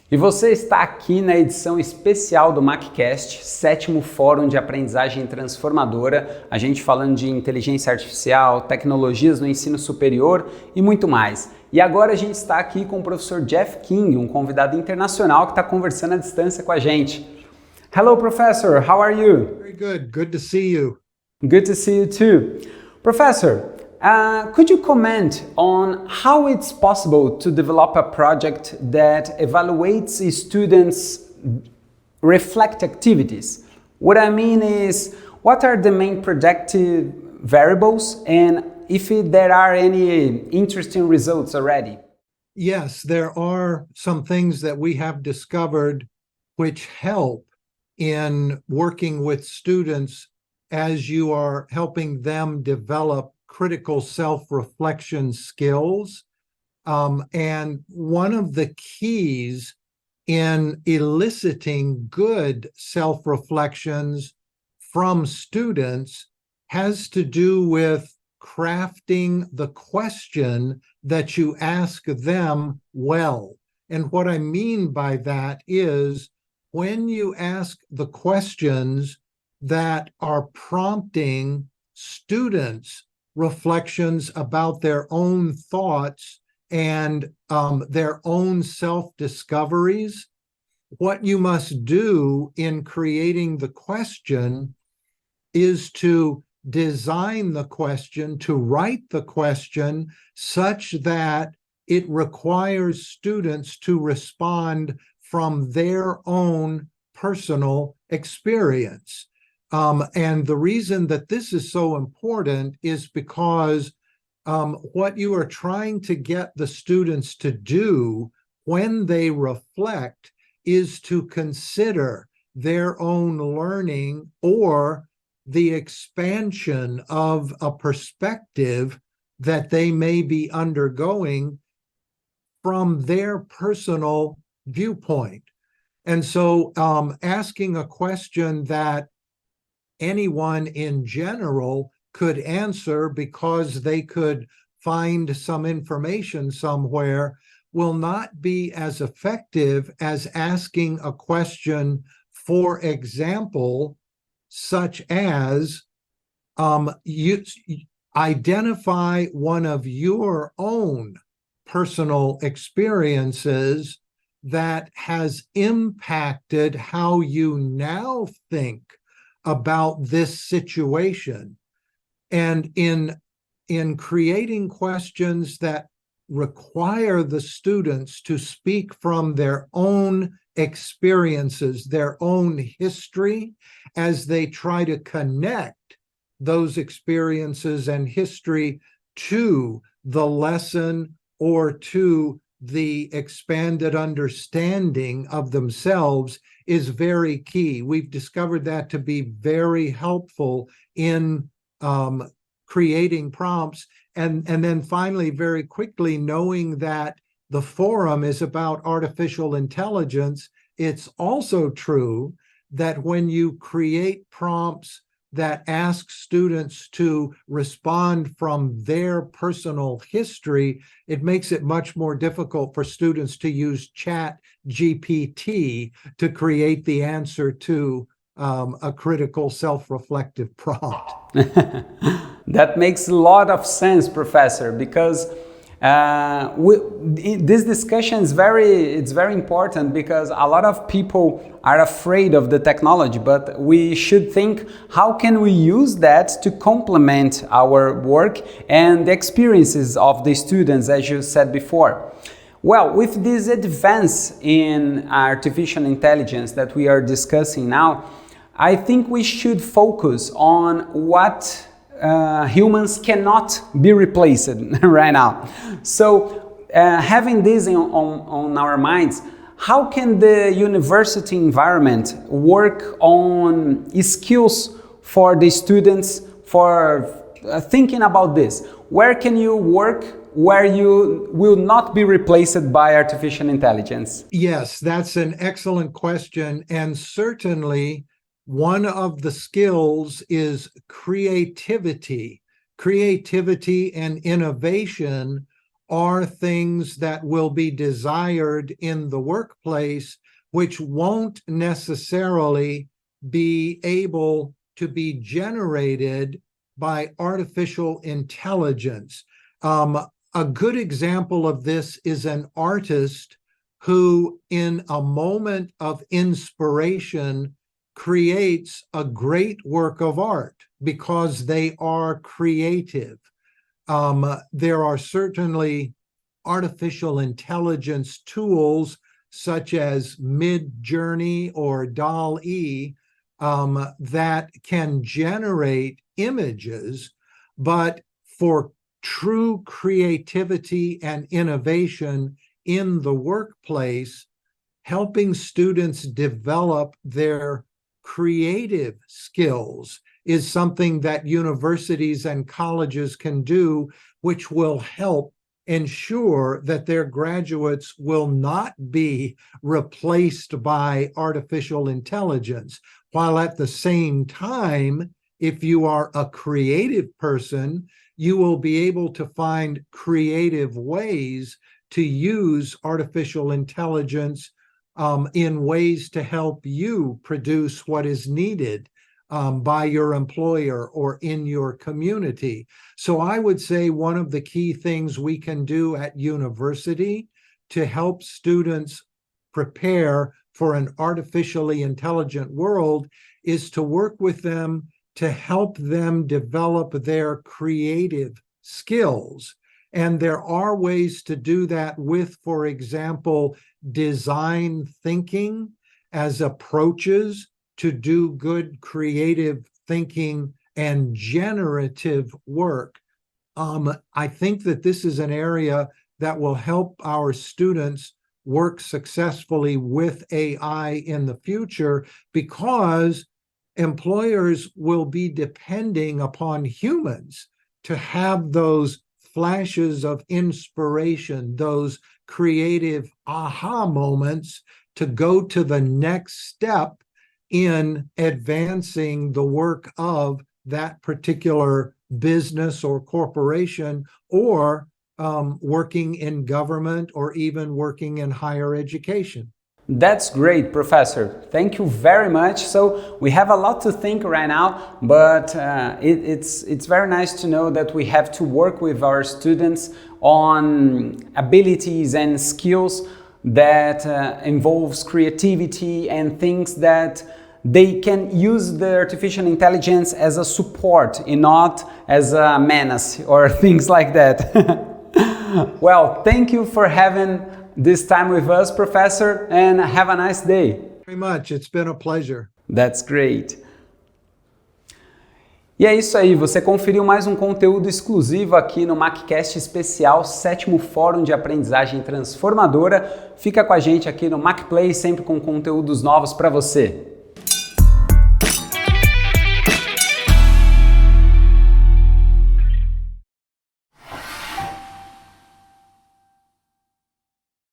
E você está aqui na edição especial do MackCast, 7º Fórum de Aprendizagem Transformadora, a gente falando de inteligência artificial, tecnologias no ensino superior e muito mais. E agora a gente está aqui com o professor Jeff King, um convidado internacional que está conversando à distância com a gente. Hello, professor. How are you? Very good. Good to see you. Good to see you too. Professor, could you comment on how it's possible to develop a project that evaluates students' reflect activities? What I mean is, what are the main predictive variables and if there are any interesting results already? Yes, there are some things that we have discovered which help in working with students as you are helping them develop critical self-reflection skills. And one of the keys in eliciting good self-reflections from students has to do with crafting the question that you ask them well. And what I mean by that is when you ask the questions that are prompting students' reflections about their own thoughts and their own self-discoveries, what you must do in creating the question is to design the question, to write the question such that it requires students to respond from their own personal experience. And the reason that this is so important is because what you are trying to get the students to do when they reflect is to consider their own learning or the expansion of a perspective that they may be undergoing from their personal viewpoint. And so asking a question that anyone in general could answer because they could find some information somewhere will not be as effective as asking a question, for example, such as you identify one of your own personal experiences that has impacted how you now think about this situation. And in creating questions that require the students to speak from their own experiences, their own history, as they try to connect those experiences and history to the lesson or to the expanded understanding of themselves is very key. We've discovered that to be very helpful in creating prompts. And then finally, very quickly, knowing that the forum is about artificial intelligence, it's also true that when you create prompts that ask students to respond from their personal history, it makes it much more difficult for students to use Chat GPT to create the answer to a critical self-reflective prompt. That makes a lot of sense, Professor, because this discussion is very important because a lot of people are afraid of the technology, but we should think how can we use that to complement our work and the experiences of the students, as you said before. Well, with this advance in artificial intelligence that we are discussing now, I think we should focus on what humans cannot be replaced right now. So having this on our minds, how can the university environment work on skills for the students for thinking about this? Where can you work where you will not be replaced by artificial intelligence? Yes, that's an excellent question. And certainly one of the skills is creativity. Creativity and innovation are things that will be desired in the workplace, which won't necessarily be able to be generated by artificial intelligence. A good example of this is an artist who, in a moment of inspiration, creates a great work of art because they are creative. There are certainly artificial intelligence tools such as Midjourney or DALL-E that can generate images, but for true creativity and innovation in the workplace, helping students develop their creative skills is something that universities and colleges can do, which will help ensure that their graduates will not be replaced by artificial intelligence, while at the same time, if you are a creative person, you will be able to find creative ways to use artificial intelligence in ways to help you produce what is needed by your employer or in your community. So I would say one of the key things we can do at university to help students prepare for an artificially intelligent world is to work with them to help them develop their creative skills. And there are ways to do that with, for example, design thinking as approaches to do good creative thinking and generative work. I think that this is an area that will help our students work successfully with AI in the future, because employers will be depending upon humans to have those flashes of inspiration, those creative aha moments to go to the next step in advancing the work of that particular business or corporation, or working in government, or even working in higher education. That's great, Professor. Thank you very much. So we have a lot to think right now, but it's very nice to know that we have to work with our students on abilities and skills that involves creativity and things that they can use the artificial intelligence as a support and not as a menace or things like that. Well, thank you for having this time with us, Professor, and have a nice day. Very much. It's been a pleasure. That's great. E é isso aí, você conferiu mais um conteúdo exclusivo aqui no MackCast especial 7º Fórum de Aprendizagem Transformadora. Fica com a gente aqui no MackPlay, sempre com conteúdos novos para você.